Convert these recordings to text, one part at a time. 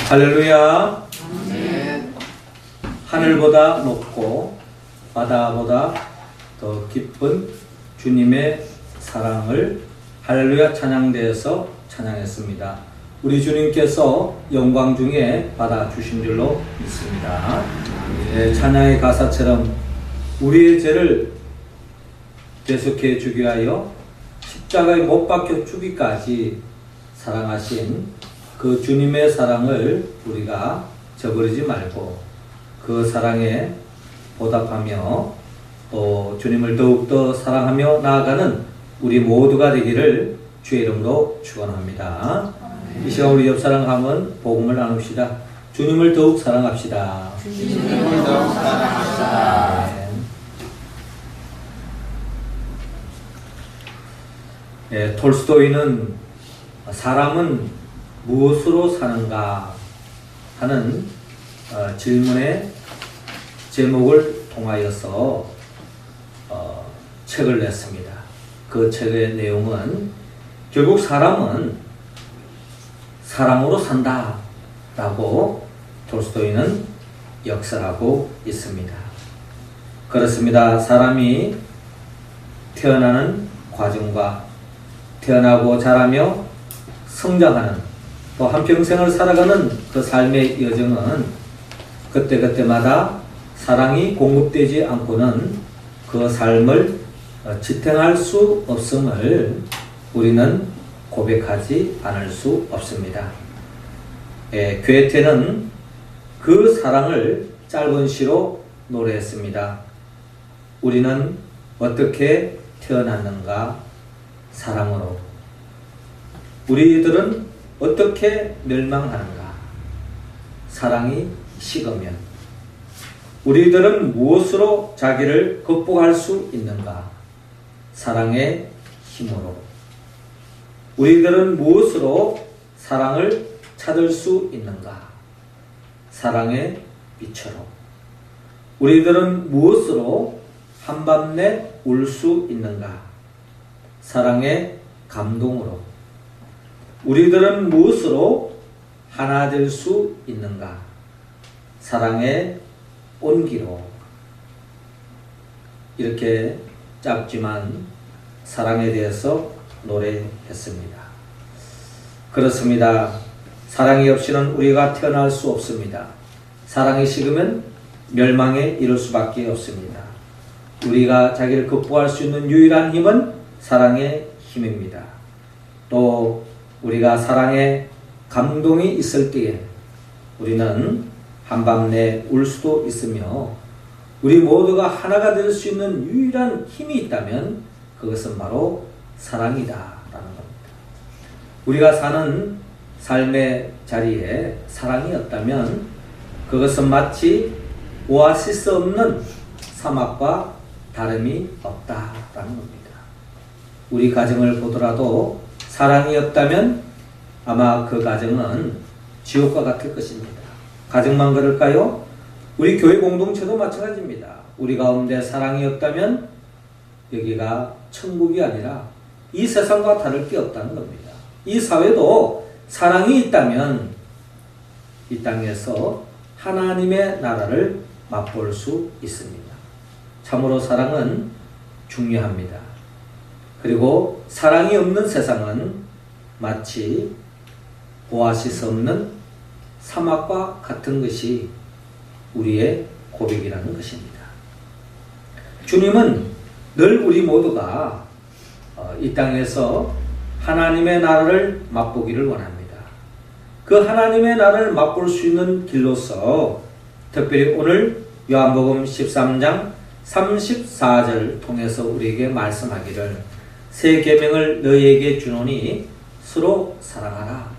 할렐루야. 아멘. 하늘보다 높고 바다보다 더 깊은 주님의 사랑을 할렐루야 찬양대에서 찬양했습니다. 우리 주님께서 영광 중에 받아주신 줄로 믿습니다. 찬양의 가사처럼 우리의 죄를 대속해 주기 위하여 십자가에 못 박혀 죽기까지 사랑하신 그 주님의 사랑을 우리가 저버리지 말고 그 사랑에 보답하며 또 주님을 더욱더 사랑하며 나아가는 우리 모두가 되기를 주의 이름으로 축원합니다. 이 시간 우리 옆사람 한번 복음을 나눕시다. 주님을 더욱 사랑합시다. 주님을 더욱 사랑합시다. 톨스토이는 사람은 무엇으로 사는가 하는 질문의 제목을 통하여서 책을 냈습니다. 그 책의 내용은 결국 사람은 사랑으로 산다 라고 톨스토이는 역설하고 있습니다. 그렇습니다. 사람이 태어나는 과정과 태어나고 자라며 성장하는 또 한평생을 살아가는 그 삶의 여정은 그때그때마다 사랑이 공급되지 않고는 그 삶을 지탱할 수 없음을 우리는 고백하지 않을 수 없습니다. 괴테는 그 사랑을 짧은 시로 노래했습니다. 우리는 어떻게 태어났는가? 사랑으로. 우리들은 어떻게 멸망하는가? 사랑이 식으면. 우리들은 무엇으로 자기를 극복할 수 있는가? 사랑의 힘으로. 우리들은 무엇으로 사랑을 찾을 수 있는가? 사랑의 빛으로. 우리들은 무엇으로 한밤내 울 수 있는가? 사랑의 감동으로. 우리들은 무엇으로 하나 될 수 있는가? 사랑의 온기로. 이렇게 짧지만 사랑에 대해서 노래했습니다. 그렇습니다. 사랑이 없이는 우리가 태어날 수 없습니다. 사랑이 식으면 멸망에 이를 수밖에 없습니다. 우리가 자기를 극복할 수 있는 유일한 힘은 사랑의 힘입니다. 또 우리가 사랑에 감동이 있을 때에 우리는 한밤내 울 수도 있으며 우리 모두가 하나가 될 수 있는 유일한 힘이 있다면 그것은 바로 사랑이다 라는 겁니다. 우리가 사는 삶의 자리에 사랑이 없다면 그것은 마치 오아시스 없는 사막과 다름이 없다라는 겁니다. 우리 가정을 보더라도 사랑이 없다면 아마 그 가정은 지옥과 같을 것입니다. 가정만 그럴까요? 우리 교회 공동체도 마찬가지입니다. 우리 가운데 사랑이 없다면 여기가 천국이 아니라 이 세상과 다를 게 없다는 겁니다. 이 사회도 사랑이 있다면 이 땅에서 하나님의 나라를 맛볼 수 있습니다. 참으로 사랑은 중요합니다. 그리고 사랑이 없는 세상은 마치 오아시스 없는 사막과 같은 것이 우리의 고백이라는 것입니다. 주님은 늘 우리 모두가 이 땅에서 하나님의 나라를 맛보기를 원합니다. 그 하나님의 나라를 맛볼 수 있는 길로서 특별히 오늘 요한복음 13장 34절 통해서 우리에게 말씀하기를 새 계명을 너희에게 주노니 서로 사랑하라.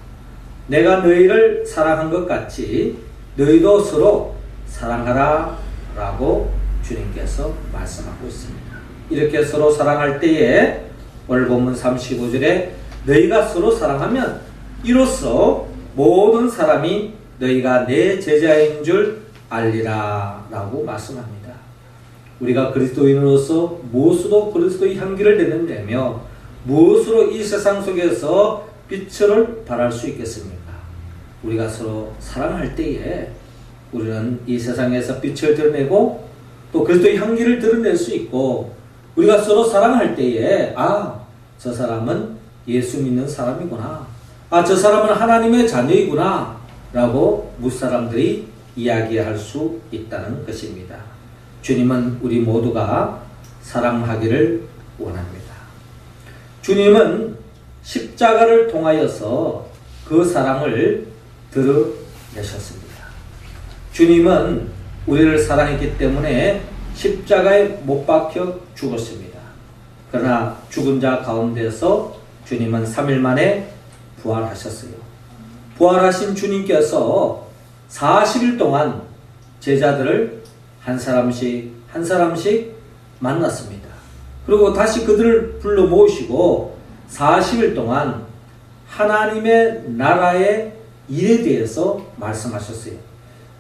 내가 너희를 사랑한 것 같이 너희도 서로 사랑하라 라고 주님께서 말씀하고 있습니다. 이렇게 서로 사랑할 때에 오늘 본문 35절에 너희가 서로 사랑하면 이로써 모든 사람이 너희가 내 제자인 줄 알리라 라고 말씀합니다. 우리가 그리스도인으로서 무엇으로 그리스도의 향기를 내는다며 무엇으로 이 세상 속에서 빛을 발할 수 있겠습니까? 우리가 서로 사랑할 때에 우리는 이 세상에서 빛을 드러내고 또 그리스도의 향기를 드러낼 수 있고, 우리가 서로 사랑할 때에 저 사람은 예수 믿는 사람이구나, 저 사람은 하나님의 자녀이구나 라고 무사람들이 이야기할 수 있다는 것입니다. 주님은 우리 모두가 사랑하기를 원합니다. 주님은 십자가를 통하여서 그 사랑을 드러내셨습니다. 주님은 우리를 사랑했기 때문에 십자가에 못 박혀 죽었습니다. 그러나 죽은 자 가운데서 주님은 3일 만에 부활하셨어요. 부활하신 주님께서 40일 동안 제자들을 한 사람씩 만났습니다. 그리고 다시 그들을 불러 모으시고 40일 동안 하나님의 나라의 일에 대해서 말씀하셨어요.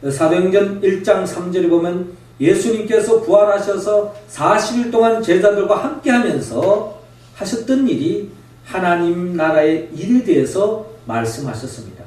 사도행전 1장 3절에 보면 예수님께서 부활하셔서 40일 동안 제자들과 함께 하면서 하셨던 일이 하나님 나라의 일에 대해서 말씀하셨습니다.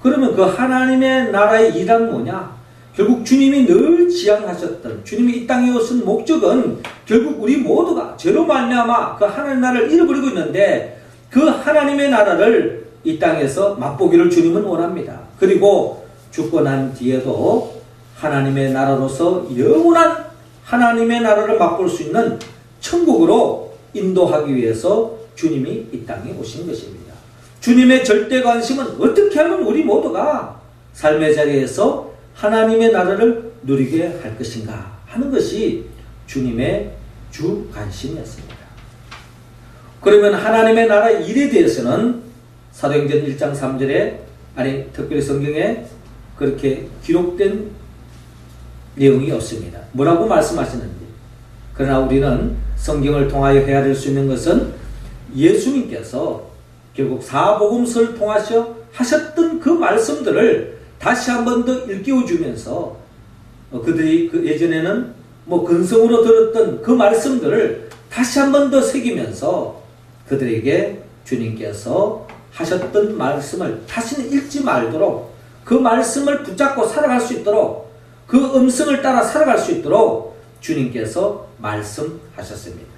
그러면 그 하나님의 나라의 일은 뭐냐? 결국 주님이 늘 지향하셨던, 주님이 이 땅에 오신 목적은 결국 우리 모두가 죄로 말미암아 그 하나님 나라를 잃어버리고 있는데, 그 하나님의 나라를 이 땅에서 맛보기를 주님은 원합니다. 그리고 죽고 난 뒤에도 하나님의 나라로서 영원한 하나님의 나라를 맛볼 수 있는 천국으로 인도하기 위해서 주님이 이 땅에 오신 것입니다. 주님의 절대 관심은 어떻게 하면 우리 모두가 삶의 자리에서 하나님의 나라를 누리게 할 것인가 하는 것이 주님의 주 관심이었습니다. 그러면 하나님의 나라 일에 대해서는 사도행전 1장 3절에, 특별히 성경에 그렇게 기록된 내용이 없습니다. 뭐라고 말씀하시는지. 그러나 우리는 성경을 통하여 헤아릴 수 있는 것은 예수님께서 결국 사복음서를 통하셔 하셨던 그 말씀들을 다시 한 번 더 일깨워 주면서, 그들이 그 예전에는 근성으로 들었던 그 말씀들을 다시 한 번 더 새기면서 그들에게 주님께서 하셨던 말씀을 다시는 읽지 말도록, 그 말씀을 붙잡고 살아갈 수 있도록, 그 음성을 따라 살아갈 수 있도록 주님께서 말씀하셨습니다.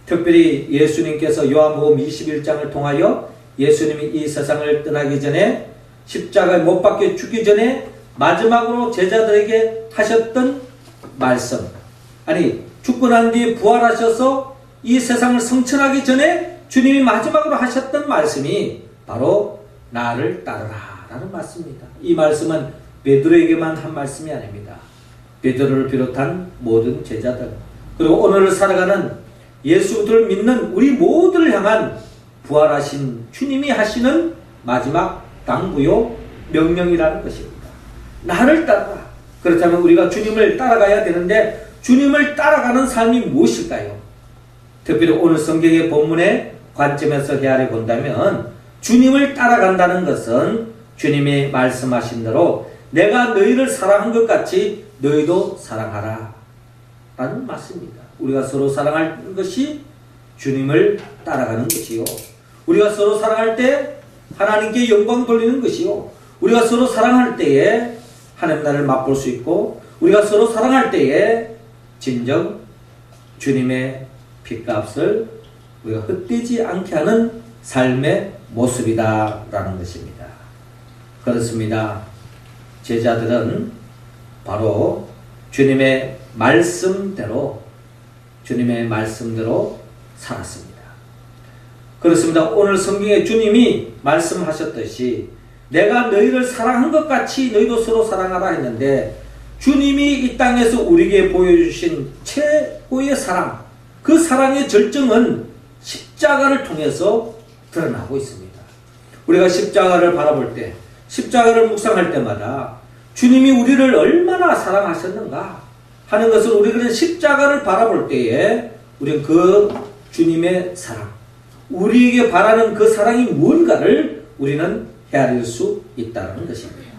특별히 예수님께서 요한복음 21장을 통하여 예수님이 이 세상을 떠나기 전에, 십자가에 못 박혀 죽기 전에 마지막으로 제자들에게 하셨던 말씀, 죽고 난 뒤에 부활하셔서 이 세상을 성천하기 전에 주님이 마지막으로 하셨던 말씀이 바로 나를 따르라 라는 말씀입니다. 이 말씀은 베드로에게만 한 말씀이 아닙니다. 베드로를 비롯한 모든 제자들, 그리고 오늘을 살아가는 예수를 믿는 우리 모두를 향한 부활하신 주님이 하시는 마지막 당부요 명령이라는 것입니다. 나를 따르라. 그렇다면 우리가 주님을 따라가야 되는데, 주님을 따라가는 삶이 무엇일까요? 특별히 오늘 성경의 본문의 관점에서 헤아려 본다면, 주님을 따라간다는 것은 주님이 말씀하신 대로 내가 너희를 사랑한 것 같이 너희도 사랑하라 라는 말씀입니다. 우리가 서로 사랑할 것이 주님을 따라가는 것이요, 우리가 서로 사랑할 때 하나님께 영광 돌리는 것이요, 우리가 서로 사랑할 때에 하나님 나라를 맛볼 수 있고, 우리가 서로 사랑할 때에 진정 주님의 핏값을 우리가 헛되지 않게 하는 삶의 모습이다 라는 것입니다. 그렇습니다. 제자들은 바로 주님의 말씀대로 살았습니다. 그렇습니다. 오늘 성경에 주님이 말씀하셨듯이 내가 너희를 사랑한 것 같이 너희도 서로 사랑하라 했는데, 주님이 이 땅에서 우리에게 보여주신 최고의 사랑, 그 사랑의 절정은 십자가를 통해서 드러나고 있습니다. 우리가 십자가를 바라볼 때, 십자가를 묵상할 때마다 주님이 우리를 얼마나 사랑하셨는가 하는 것을 우리는 십자가를 바라볼 때에 우리는 그 주님의 사랑, 우리에게 바라는 그 사랑이 무언가를 우리는 헤아릴 수 있다는 것입니다.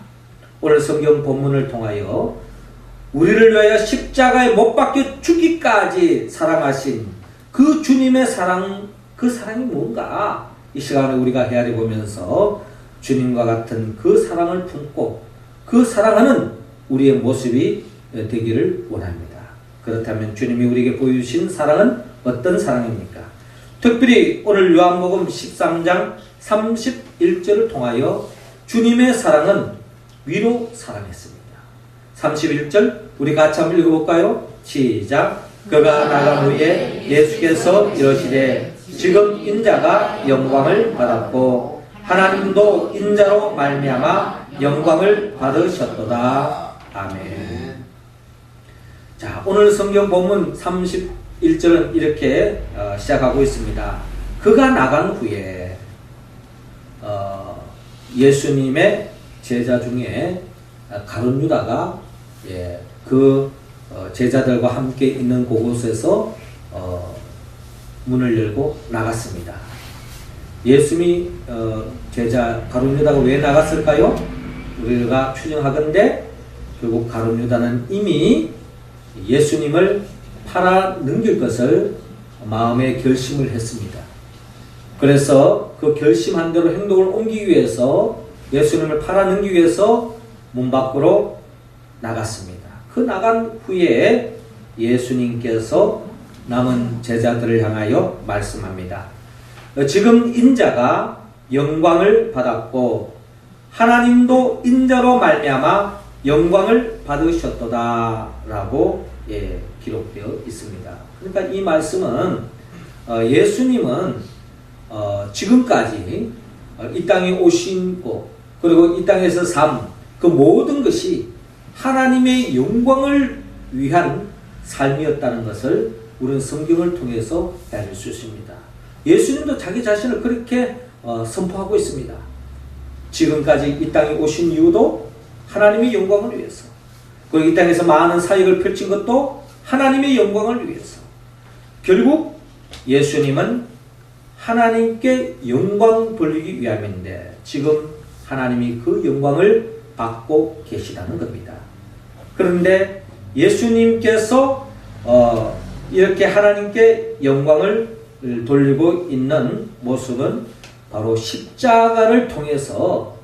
오늘 성경 본문을 통하여 우리를 위하여 십자가에 못 박혀 죽기까지 사랑하신 그 주님의 사랑, 그 사랑이 뭔가 이 시간에 우리가 헤아려 보면서 주님과 같은 그 사랑을 품고 그 사랑하는 우리의 모습이 되기를 원합니다. 그렇다면 주님이 우리에게 보여주신 사랑은 어떤 사랑입니까? 특별히 오늘 요한복음 13장 31절을 통하여 주님의 사랑은 위로 사랑했습니다. 31절 우리 같이 한번 읽어볼까요? 시작. 그가 나간 후에 예수께서 이러시되 지금 인자가 영광을 받았고 하나님도 인자로 말미암아 영광을 받으셨도다. 아멘. 자, 오늘 성경 본문 31절은 이렇게 시작하고 있습니다. 그가 나간 후에 예수님의 제자 중에 가룟 유다가 그 제자들과 함께 있는 그곳에서 문을 열고 나갔습니다. 예수님이 제자 가룟 유다가 왜 나갔을까요? 우리가 추정하건대 결국 가룟 유다는 이미 예수님을 팔아 넘길 것을 마음에 결심을 했습니다. 그래서 그 결심한 대로 행동을 옮기기 위해서 예수님을 팔아 넘기기 위해서 문 밖으로 나갔습니다. 그 나간 후에 예수님께서 남은 제자들을 향하여 말씀합니다. 지금 인자가 영광을 받았고 하나님도 인자로 말미암아 영광을 받으셨도다 라고 기록되어 있습니다. 그러니까 이 말씀은 예수님은 지금까지 이 땅에 오시고 그리고 이 땅에서 삶 그 모든 것이 하나님의 영광을 위한 삶이었다는 것을 우리는 성경을 통해서 알릴 수 있습니다. 예수님도 자기 자신을 그렇게 선포하고 있습니다. 지금까지 이 땅에 오신 이유도 하나님의 영광을 위해서, 그리고 이 땅에서 많은 사역을 펼친 것도 하나님의 영광을 위해서. 결국 예수님은 하나님께 영광 돌리기 위함인데 지금 하나님이 그 영광을 받고 계시다는 겁니다. 그런데 예수님께서 이렇게 하나님께 영광을 돌리고 있는 모습은 바로 십자가를 통해서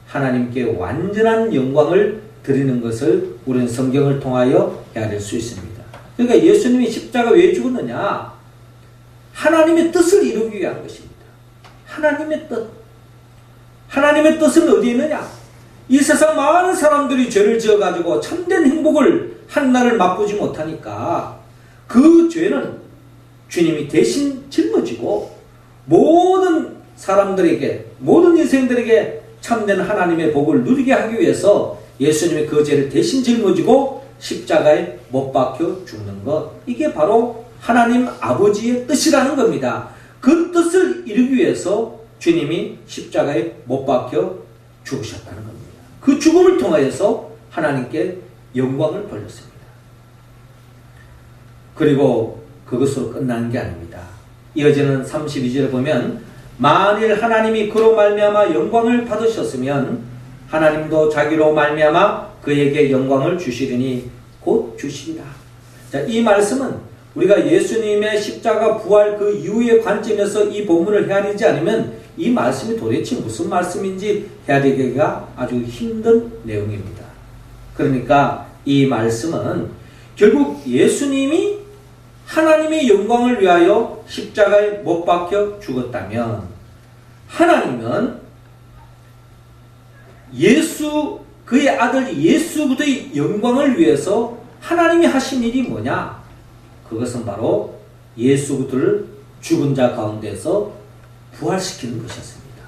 하나님께 완전한 영광을 드리는 것을 우리는 성경을 통하여 헤아릴 수 있습니다. 그러니까 예수님이 십자가 왜 죽었느냐? 하나님의 뜻을 이루기 위한 것입니다. 하나님의 뜻. 하나님의 뜻은 어디에 있느냐? 이 세상 많은 사람들이 죄를 지어가지고 참된 행복을 한날을 맛보지 못하니까 그 죄는 주님이 대신 짊어지고 모든 사람들에게, 모든 인생들에게 참된 하나님의 복을 누리게 하기 위해서 예수님이 그 죄를 대신 짊어지고 십자가에 못 박혀 죽는 것. 이게 바로 하나님 아버지의 뜻이라는 겁니다. 그 뜻을 이루기 위해서 주님이 십자가에 못 박혀 죽으셨다는 겁니다. 그 죽음을 통하여서 하나님께 영광을 돌렸습니다. 그리고 그것으로 끝나는 게 아닙니다. 이어지는 32절에 보면 만일 하나님이 그로 말미암아 영광을 받으셨으면 하나님도 자기로 말미암아 그에게 영광을 주시리니 곧 주시리라. 자, 이 말씀은 우리가 예수님의 십자가 부활 그 이후의 관점에서 이 본문을 헤아리지 않으면 이 말씀이 도대체 무슨 말씀인지 헤아리기가 아주 힘든 내용입니다. 그러니까 이 말씀은 결국 예수님이 하나님의 영광을 위하여 십자가에 못 박혀 죽었다면 하나님은 그의 아들 예수 그리스도의 영광을 위해서 하나님이 하신 일이 뭐냐? 그것은 바로 예수 그리스도를 죽은 자 가운데서 부활시키는 것이었습니다.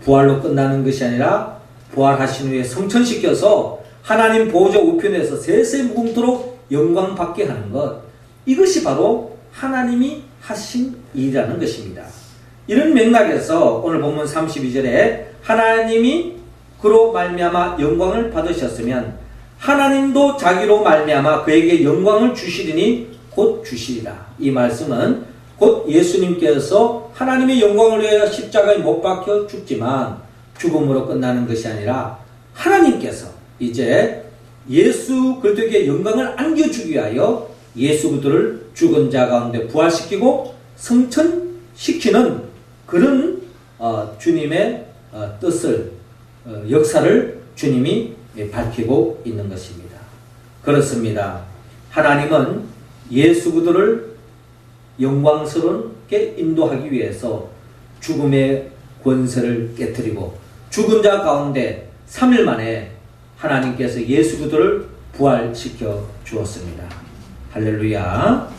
부활로 끝나는 것이 아니라 부활하신 후에 성천시켜서 하나님 보좌 우편에서 세세무궁토록 영광받게 하는 것. 이것이 바로 하나님이 하신 일이라는 것입니다. 이런 맥락에서 오늘 본문 32절에 하나님이 그로 말미암아 영광을 받으셨으면 하나님도 자기로 말미암아 그에게 영광을 주시리니 곧 주시리라. 이 말씀은 곧 예수님께서 하나님의 영광을 위하여 십자가에 못 박혀 죽지만 죽음으로 끝나는 것이 아니라 하나님께서 이제 예수 그리스도에게 영광을 안겨주기 위하여 예수 그리스도를 죽은 자 가운데 부활시키고 성천시키는 그런 주님의 뜻을 역사를 주님이 밝히고 있는 것입니다. 그렇습니다. 하나님은 예수 그리스도를 영광스럽게 인도하기 위해서 죽음의 권세를 깨뜨리고 죽은 자 가운데 3일 만에 하나님께서 예수 그리스도를 부활시켜 주었습니다. 할렐루야.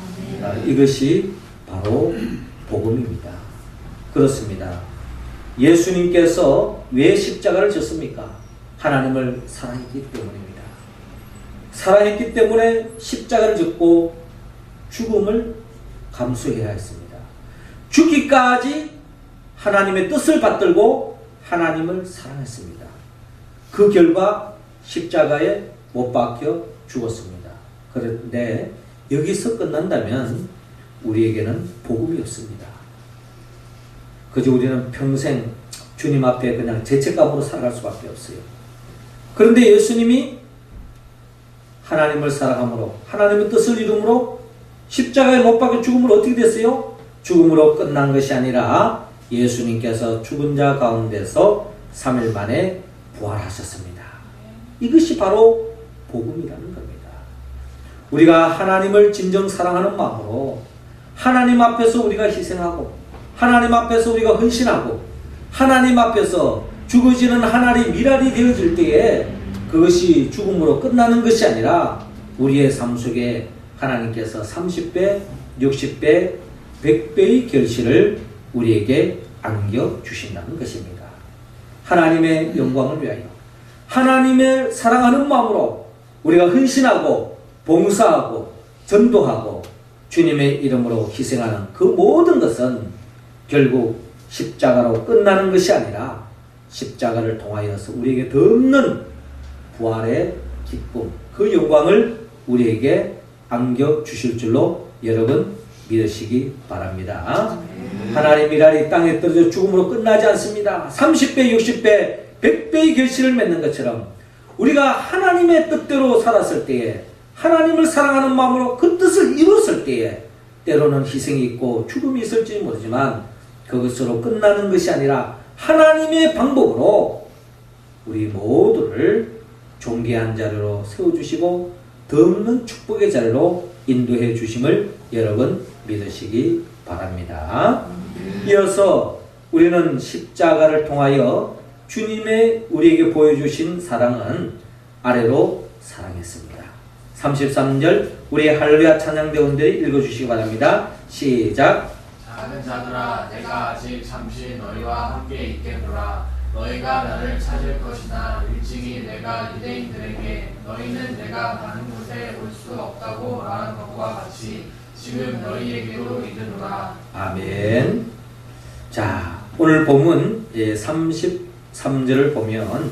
이것이 바로 복음입니다. 그렇습니다. 예수님께서 왜 십자가를 졌습니까? 하나님을 사랑했기 때문입니다. 사랑했기 때문에 십자가를 졌고 죽음을 감수해야 했습니다. 죽기까지 하나님의 뜻을 받들고 하나님을 사랑했습니다. 그 결과 십자가에 못 박혀 죽었습니다. 그런데 여기서 끝난다면 우리에게는 복음이 없습니다. 그저 우리는 평생 주님 앞에 그냥 죄책감으로 살아갈 수밖에 없어요. 그런데 예수님이 하나님을 사랑함으로 하나님의 뜻을 이루므로 십자가에 못 박혀 죽음으로 어떻게 됐어요? 죽음으로 끝난 것이 아니라 예수님께서 죽은 자 가운데서 3일 만에 부활하셨습니다. 이것이 바로 복음이라는 겁니다. 우리가 하나님을 진정 사랑하는 마음으로 하나님 앞에서 우리가 희생하고 하나님 앞에서 우리가 헌신하고 하나님 앞에서 죽어지는 하나님 미랄이 되어질 때에 그것이 죽음으로 끝나는 것이 아니라 우리의 삶 속에 하나님께서 30배, 60배, 100배의 결실을 우리에게 안겨주신다는 것입니다. 하나님의 영광을 위하여 하나님을 사랑하는 마음으로 우리가 헌신하고 봉사하고 전도하고 주님의 이름으로 희생하는 그 모든 것은 결국 십자가로 끝나는 것이 아니라 십자가를 통하여서 우리에게 더 없는 부활의 기쁨, 그 영광을 우리에게 안겨주실 줄로 여러분 믿으시기 바랍니다. 하나님이라 이 땅에 떨어져 죽음으로 끝나지 않습니다. 30배, 60배, 100배의 결실을 맺는 것처럼 우리가 하나님의 뜻대로 살았을 때에 하나님을 사랑하는 마음으로 그 뜻을 이뤘을 때에 때로는 희생이 있고 죽음이 있을지 모르지만 그것으로 끝나는 것이 아니라 하나님의 방법으로 우리 모두를 존귀한 자리로 세워주시고 더 없는 축복의 자리로 인도해 주심을 여러분 믿으시기 바랍니다. 이어서 우리는 십자가를 통하여 주님의 우리에게 보여주신 사랑은 아래로 사랑했습니다. 33절 우리 할렐루야 찬양대원들이 읽어주시기 바랍니다. 시작. 작은 자들아 내가 아직 잠시 너희와 함께 있겠노라. 너희가 나를 찾을 것이나 일찍이 내가 유대인들에게 너희는 내가 가는 곳에 올 수 없다고 말한 것과 같이 지금 너희에게도 이르노라. 아멘. 자, 오늘 본문 33절을 보면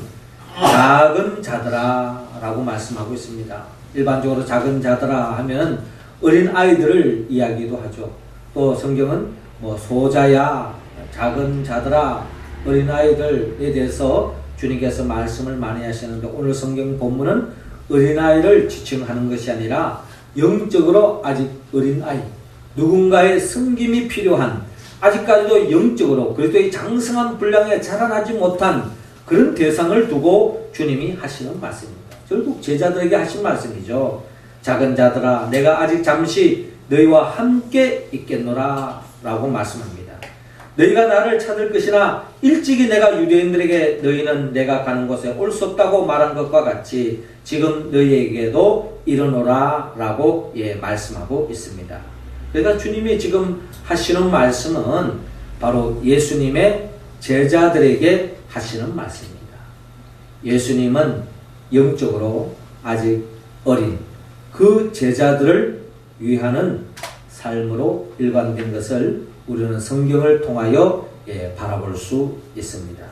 작은 자들아 라고 말씀하고 있습니다. 일반적으로 작은 자들아 하면 어린 아이들을 이야기도 하죠. 또 성경은 뭐 소자야, 작은 자들아, 어린 아이들에 대해서 주님께서 말씀을 많이 하시는데 오늘 성경 본문은 어린 아이를 지칭하는 것이 아니라 영적으로 아직 어린 아이, 누군가의 섬김이 필요한 아직까지도 영적으로 그리스도의 장성한 분량에 자라나지 못한 그런 대상을 두고 주님이 하시는 말씀입니다. 결국 제자들에게 하신 말씀이죠. 작은 자들아 내가 아직 잠시 너희와 함께 있겠노라 라고 말씀합니다. 너희가 나를 찾을 것이나 일찍이 내가 유대인들에게 너희는 내가 가는 곳에 올 수 없다고 말한 것과 같이 지금 너희에게도 이르노라 라고 말씀하고 있습니다. 그러니까 주님이 지금 하시는 말씀은 바로 예수님의 제자들에게 하시는 말씀입니다. 예수님은 영적으로 아직 어린 그 제자들을 위하는 삶으로 일관된 것을 우리는 성경을 통하여 바라볼 수 있습니다.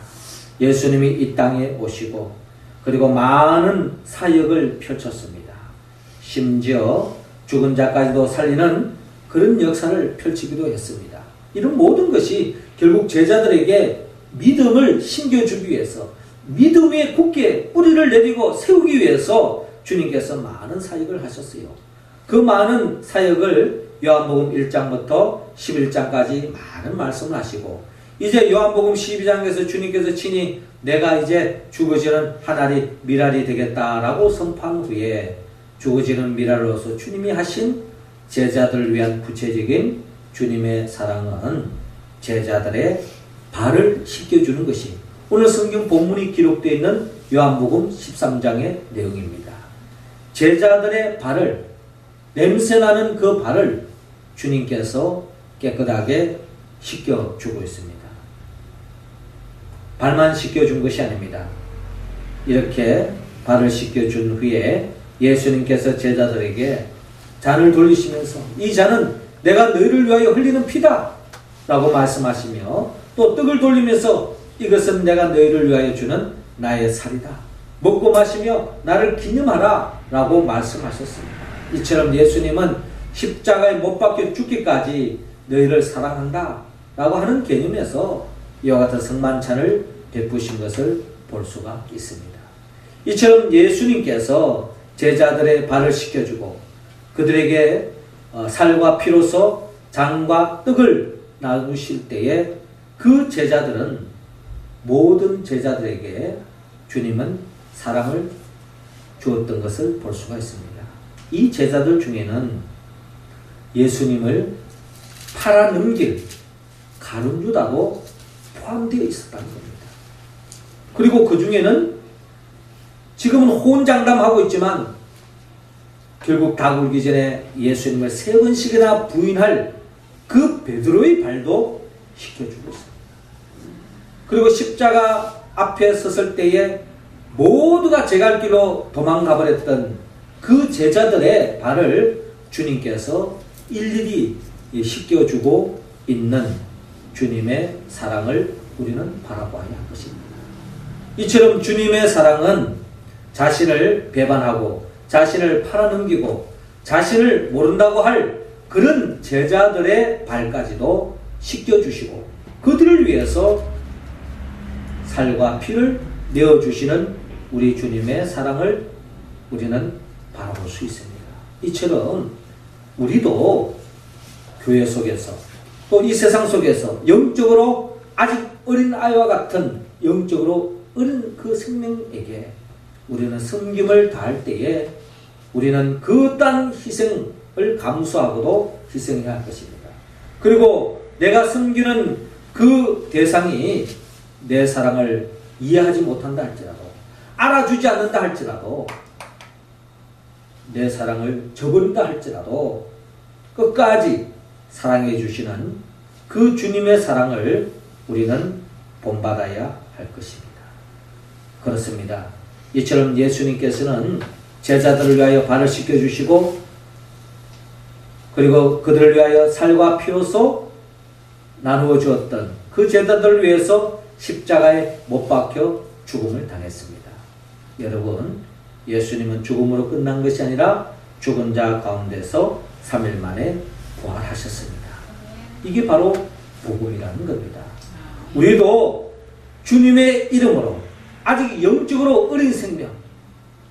예수님이 이 땅에 오시고 그리고 많은 사역을 펼쳤습니다. 심지어 죽은 자까지도 살리는 그런 역사를 펼치기도 했습니다. 이런 모든 것이 결국 제자들에게 믿음을 심겨주기 위해서 믿음 위에 굳게 뿌리를 내리고 세우기 위해서 주님께서 많은 사역을 하셨어요. 그 많은 사역을 요한복음 1장부터 11장까지 많은 말씀을 하시고 이제 요한복음 12장에서 주님께서 친히 내가 이제 죽어지는 한 알이 밀알이 되겠다라고 선포한 후에 죽어지는 밀알로서 주님이 하신 제자들을 위한 구체적인 주님의 사랑은 제자들의 발을 씻겨주는 것이 오늘 성경 본문이 기록되어 있는 요한복음 13장의 내용입니다. 제자들의 발을, 냄새나는 그 발을 주님께서 깨끗하게 씻겨주고 있습니다. 발만 씻겨준 것이 아닙니다. 이렇게 발을 씻겨준 후에 예수님께서 제자들에게 잔을 돌리시면서 이 잔은 내가 너희를 위하여 흘리는 피다 라고 말씀하시며 또 떡을 돌리면서 이것은 내가 너희를 위하여 주는 나의 살이다. 먹고 마시며 나를 기념하라 라고 말씀하셨습니다. 이처럼 예수님은 십자가에 못 박혀 죽기까지 너희를 사랑한다 라고 하는 개념에서 이와 같은 성만찬을 베푸신 것을 볼 수가 있습니다. 이처럼 예수님께서 제자들의 발을 씻겨주고 그들에게 살과 피로서 잔과 떡을 나누실 때에 그 제자들은 모든 제자들에게 주님은 사랑을 주었던 것을 볼 수가 있습니다. 이 제자들 중에는 예수님을 팔아넘길 가룟유다도 포함되어 있었다는 겁니다. 그리고 그 중에는 지금은 호언장담하고 있지만 결국 다 굴기 전에 예수님을 3번씩이나 부인할 그 베드로의 발도 씻겨주고 있습니다. 그리고 십자가 앞에 섰을 때에 모두가 제 갈 길로 도망가 버렸던 그 제자들의 발을 주님께서 일일이 씻겨주고 있는 주님의 사랑을 우리는 바라봐야 할 것입니다. 이처럼 주님의 사랑은 자신을 배반하고 자신을 팔아넘기고 자신을 모른다고 할 그런 제자들의 발까지도 씻겨주시고 그들을 위해서 살과 피를 내어주시는 우리 주님의 사랑을 우리는 바라볼 수 있습니다. 이처럼 우리도 교회 속에서 또 이 세상 속에서 영적으로 아직 어린 아이와 같은 영적으로 어린 그 생명에게 우리는 섬김을 다할 때에 우리는 그딴 희생을 감수하고도 희생해야 할 것입니다. 그리고 내가 섬기는 그 대상이 내 사랑을 이해하지 못한다 할지라도 알아주지 않는다 할지라도 내 사랑을 저버린다 할지라도 끝까지 사랑해 주시는 그 주님의 사랑을 우리는 본받아야 할 것입니다. 그렇습니다. 이처럼 예수님께서는 제자들을 위하여 발을 씻겨주시고 그리고 그들을 위하여 살과 피로서 나누어 주었던 그 제자들을 위해서 십자가에 못 박혀 죽음을 당했습니다. 여러분, 예수님은 죽음으로 끝난 것이 아니라 죽은 자 가운데서 3일 만에 부활하셨습니다. 이게 바로 복음이라는 겁니다. 우리도 주님의 이름으로 아직 영적으로 어린 생명,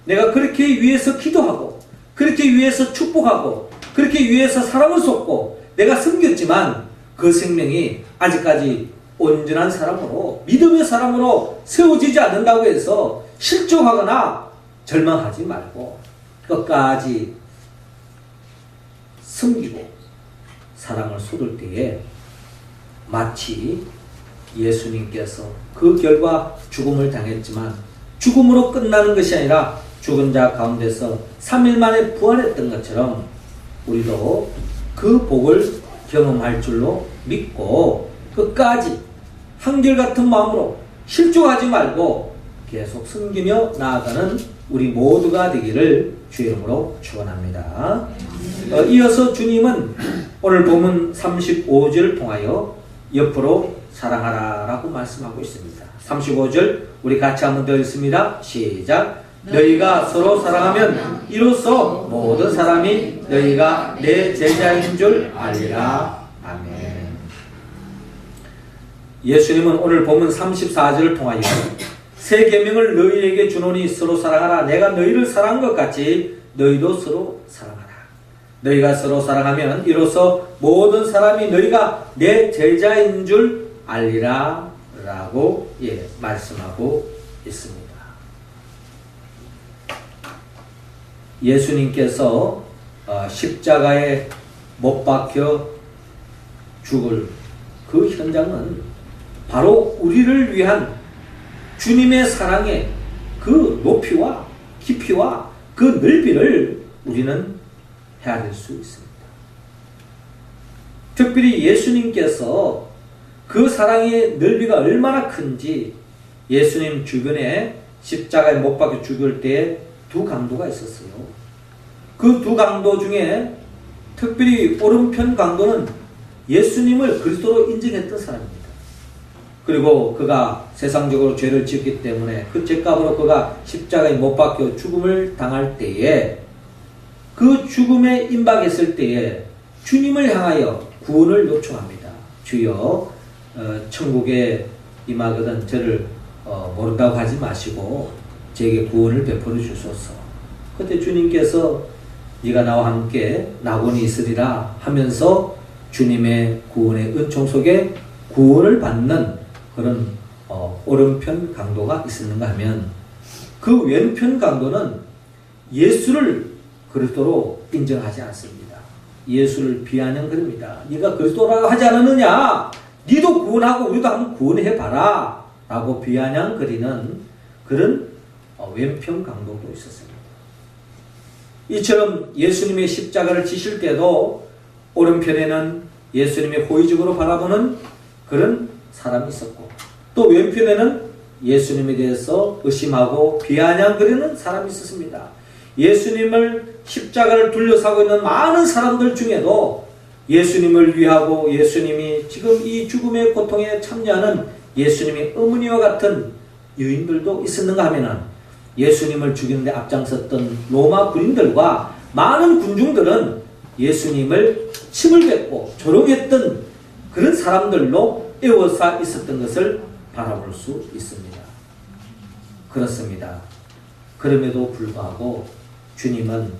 내가 그렇게 위해서 기도하고 그렇게 위해서 축복하고 그렇게 위해서 사랑을 쏟고 내가 섬겼지만 그 생명이 아직까지 온전한 사람으로 믿음의 사람으로 세워지지 않는다고 해서 실족하거나 절망하지 말고 끝까지 섬기고 사랑을 쏟을 때에 마치 예수님께서 그 결과 죽음을 당했지만 죽음으로 끝나는 것이 아니라 죽은 자 가운데서 3일 만에 부활했던 것처럼 우리도 그 복을 경험할 줄로 믿고 끝까지 한결같은 마음으로 실족하지 말고 계속 섬기며 나아가는 우리 모두가 되기를 주의 이름으로 축원합니다. 이어서 주님은 오늘 본문 35절을 통하여 옆으로 사랑하라 라고 말씀하고 있습니다. 35절 우리 같이 한번 더 읽습니다. 시작. 너희가 서로 사랑하면 이로써 모든 사람이 너희가 내 제자인 줄 알리라. 아멘. 예수님은 오늘 본문 34절을 통하여 새 계명을 너희에게 주노니 서로 사랑하라. 내가 너희를 사랑한 것 같이 너희도 서로 사랑하라. 너희가 서로 사랑하면 이로써 모든 사람이 너희가 내 제자인 줄 알리라 라고 말씀하고 있습니다. 예수님께서 십자가에 못 박혀 죽을 그 현장은 바로 우리를 위한 주님의 사랑의 그 높이와 깊이와 그 넓이를 우리는 헤아릴 수 있습니다. 특별히 예수님께서 그 사랑의 넓이가 얼마나 큰지 예수님 주변에 십자가에 못 박혀 죽을 때에 두 강도가 있었어요. 그 두 강도 중에 특별히 오른편 강도는 예수님을 그리스도로 인정했던 사람입니다. 그리고 그가 세상적으로 죄를 지었기 때문에 그 죄값으로 그가 십자가에 못 박혀 죽음을 당할 때에 그 죽음에 임박했을 때에 주님을 향하여 구원을 요청합니다. 주여 천국에 임하거든 저를 모른다고 하지 마시고 제게 구원을 베풀어 주소서. 그때 주님께서 네가 나와 함께 낙원이 있으리라 하면서 주님의 구원의 은총 속에 구원을 받는 그런 오른편 강도가 있었는가 하면 그 왼편 강도는 예수를 그리스도로 인정하지 않습니다. 예수를 비아냥거립니다. 네가 그리스도라고 하지 않았느냐? 네도 구원하고 우리도 한번 구원해봐라 라고 비아냥거리는 그런 왼편 강도도 있었습니다. 이처럼 예수님의 십자가를 지실 때도 오른편에는 예수님의 호의적으로 바라보는 그런 사람이 있었고 또 왼편에는 예수님에 대해서 의심하고 비아냥거리는 사람이 있었습니다. 예수님을 십자가를 둘러싸고 있는 많은 사람들 중에도 예수님을 위하고 예수님이 지금 이 죽음의 고통에 참여하는 예수님의 어머니와 같은 여인들도 있었는가 하면은 예수님을 죽이는데 앞장섰던 로마 군인들과 많은 군중들은 예수님을 침을 뱉고 조롱했던 그런 사람들로 에워싸 있었던 것을 바라볼 수 있습니다. 그렇습니다. 그럼에도 불구하고 주님은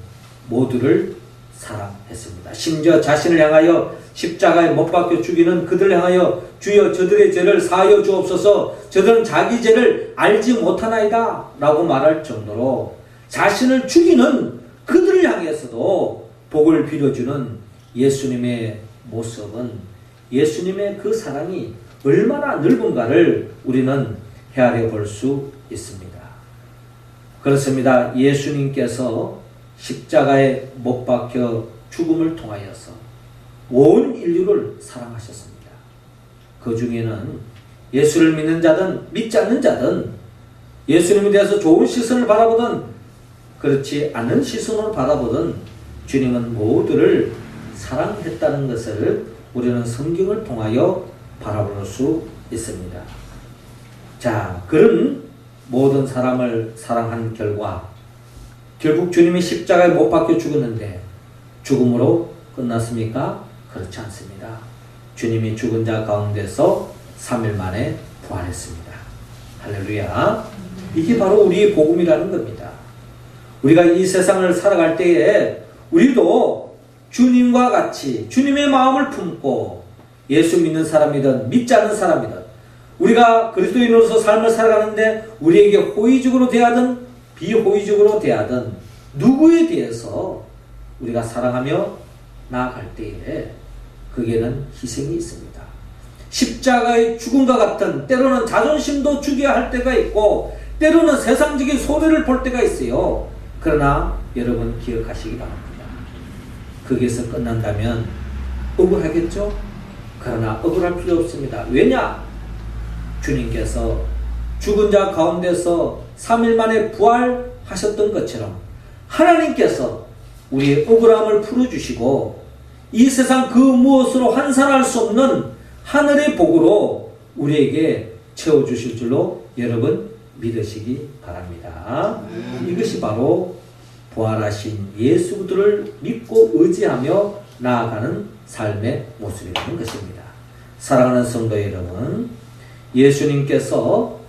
모두를 사랑했습니다. 심지어 자신을 향하여 십자가에 못 박혀 죽이는 그들을 향하여 주여 저들의 죄를 사하여 주옵소서 저들은 자기 죄를 알지 못하나이다 라고 말할 정도로 자신을 죽이는 그들을 향해서도 복을 빌어주는 예수님의 모습은 예수님의 그 사랑이 얼마나 넓은가를 우리는 헤아려 볼 수 있습니다. 그렇습니다. 예수님께서 십자가에 못 박혀 죽음을 통하여서 온 인류를 사랑하셨습니다. 그 중에는 예수를 믿는 자든 믿지 않는 자든 예수님에 대해서 좋은 시선을 바라보든 그렇지 않은 시선으로 바라보든 주님은 모두를 사랑했다는 것을 우리는 성경을 통하여 바라볼 수 있습니다. 자, 그런 모든 사람을 사랑한 결과 결국 주님이 십자가에 못 박혀 죽었는데 죽음으로 끝났습니까? 그렇지 않습니다. 주님이 죽은 자 가운데서 3일 만에 부활했습니다. 할렐루야. 이게 바로 우리의 복음이라는 겁니다. 우리가 이 세상을 살아갈 때에 우리도 주님과 같이 주님의 마음을 품고 예수 믿는 사람이든 믿지 않는 사람이든 우리가 그리스도인으로서 삶을 살아가는데 우리에게 호의적으로 대하든 비호의적으로 대하든 누구에 대해서 우리가 사랑하며 나아갈 때에 거기에는 희생이 있습니다. 십자가의 죽음과 같은 때로는 자존심도 죽여야 할 때가 있고 때로는 세상적인 손해를 볼 때가 있어요. 그러나 여러분 기억하시기 바랍니다. 거기에서 끝난다면 억울하겠죠? 그러나 억울할 필요 없습니다. 왜냐? 주님께서 죽은 자 가운데서 3일 만에 부활하셨던 것처럼 하나님께서 우리의 억울함을 풀어주시고 이 세상 그 무엇으로 환산할 수 없는 하늘의 복으로 우리에게 채워주실 줄로 여러분 믿으시기 바랍니다. 이것이 바로 부활하신 예수 그리스도를 믿고 의지하며 나아가는 삶의 모습이라는 것입니다. 사랑하는 성도 여러분, 예수님께서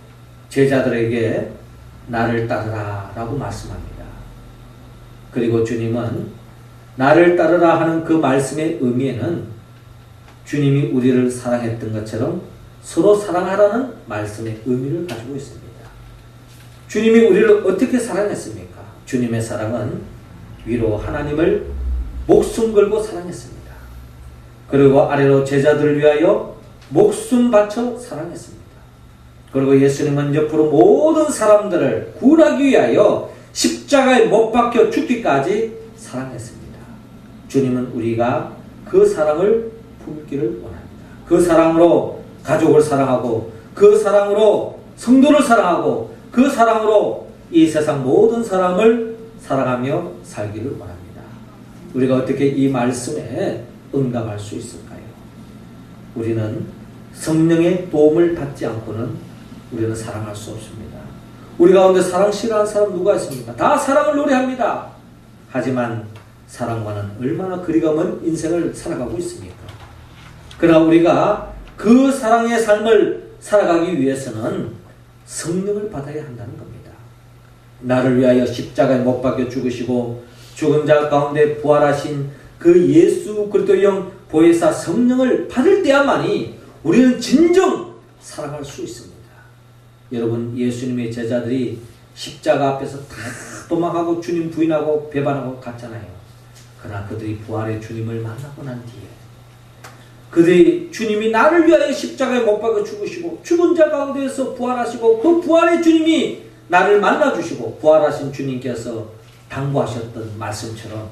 제자들에게 나를 따르라 라고 말씀합니다. 그리고 주님은 나를 따르라 하는 그 말씀의 의미에는 주님이 우리를 사랑했던 것처럼 서로 사랑하라는 말씀의 의미를 가지고 있습니다. 주님이 우리를 어떻게 사랑했습니까? 주님의 사랑은 위로 하나님을 목숨 걸고 사랑했습니다. 그리고 아래로 제자들을 위하여 목숨 바쳐 사랑했습니다. 그리고 예수님은 옆으로 모든 사람들을 구원하기 위하여 십자가에 못 박혀 죽기까지 사랑했습니다. 주님은 우리가 그 사랑을 품기를 원합니다. 그 사랑으로 가족을 사랑하고, 그 사랑으로 성도를 사랑하고, 그 사랑으로 이 세상 모든 사람을 사랑하며 살기를 원합니다. 우리가 어떻게 이 말씀에 응답할 수 있을까요? 우리는 성령의 도움을 받지 않고는 우리는 사랑할 수 없습니다. 우리 가운데 사랑 싫어하는 사람 누가 있습니까? 다 사랑을 노래합니다. 하지만 사랑과는 얼마나 거리가 먼 인생을 살아가고 있습니까? 그러나 우리가 그 사랑의 삶을 살아가기 위해서는 성령을 받아야 한다는 겁니다. 나를 위하여 십자가에 못 박혀 죽으시고 죽은 자 가운데 부활하신 그 예수 그리스도의 영 보혜사 성령을 받을 때야만이 우리는 진정 사랑할 수 있습니다. 여러분, 예수님의 제자들이 십자가 앞에서 다 도망하고 주님 부인하고 배반하고 갔잖아요. 그러나 그들이 부활의 주님을 만나고 난 뒤에 그들이 주님이 나를 위하여 십자가에 못 박아 죽으시고 죽은 자 가운데에서 부활하시고 그 부활의 주님이 나를 만나주시고 부활하신 주님께서 당부하셨던 말씀처럼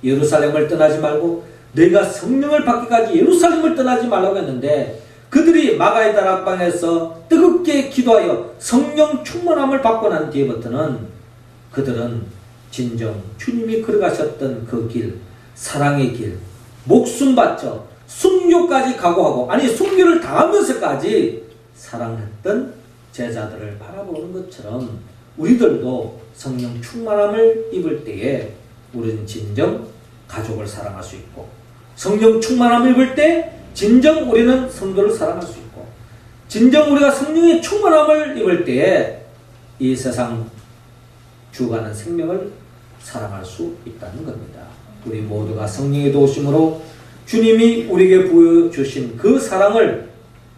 예루살렘을 떠나지 말고 내가 성령을 받기까지 예루살렘을 떠나지 말라고 했는데 그들이 마가의 다락방에서 뜨겁게 기도하여 성령 충만함을 받고 난 뒤에부터는 그들은 진정 주님이 걸어가셨던 그 길, 사랑의 길, 목숨 바쳐 순교까지 각오하고, 아니 순교를 당하면서까지 사랑했던 제자들을 바라보는 것처럼 우리들도 성령 충만함을 입을 때에 우리는 진정 가족을 사랑할 수 있고, 성령 충만함을 입을 때 진정 우리는 성도를 사랑할 수 있고, 진정 우리가 성령의 충만함을 입을 때에 이 세상 죽어가는 생명을 사랑할 수 있다는 겁니다. 우리 모두가 성령의 도우심으로 주님이 우리에게 보여주신 그 사랑을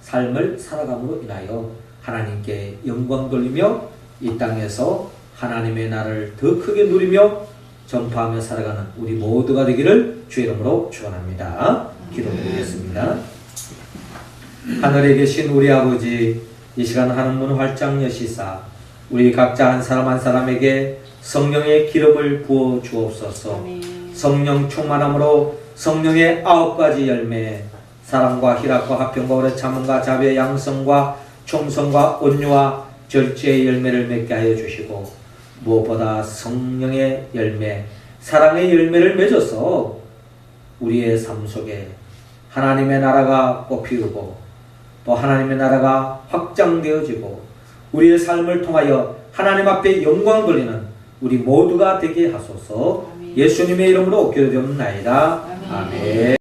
삶을 살아감으로 인하여 하나님께 영광 돌리며 이 땅에서 하나님의 나라를 더 크게 누리며 전파하며 살아가는 우리 모두가 되기를 주의 이름으로 축원합니다. 기도드리겠습니다. 하늘에 계신 우리 아버지, 이 시간 하늘 문 활짝 여시사 우리 각자 한 사람 한 사람에게 성령의 기름을 부어 주옵소서. 성령 충만함으로 성령의 9가지 열매, 사랑과 희락과 화평과 오래 참음과 자비와 양성과 충성과 온유와 절제의 열매를 맺게 하여 주시고, 무엇보다 성령의 열매, 사랑의 열매를 맺어서 우리의 삶 속에 하나님의 나라가 꽃피우고 또 하나님의 나라가 확장되어지고 우리의 삶을 통하여 하나님 앞에 영광 돌리는 우리 모두가 되게 하소서. 예수님의 이름으로 기도드리옵나이다. 아멘.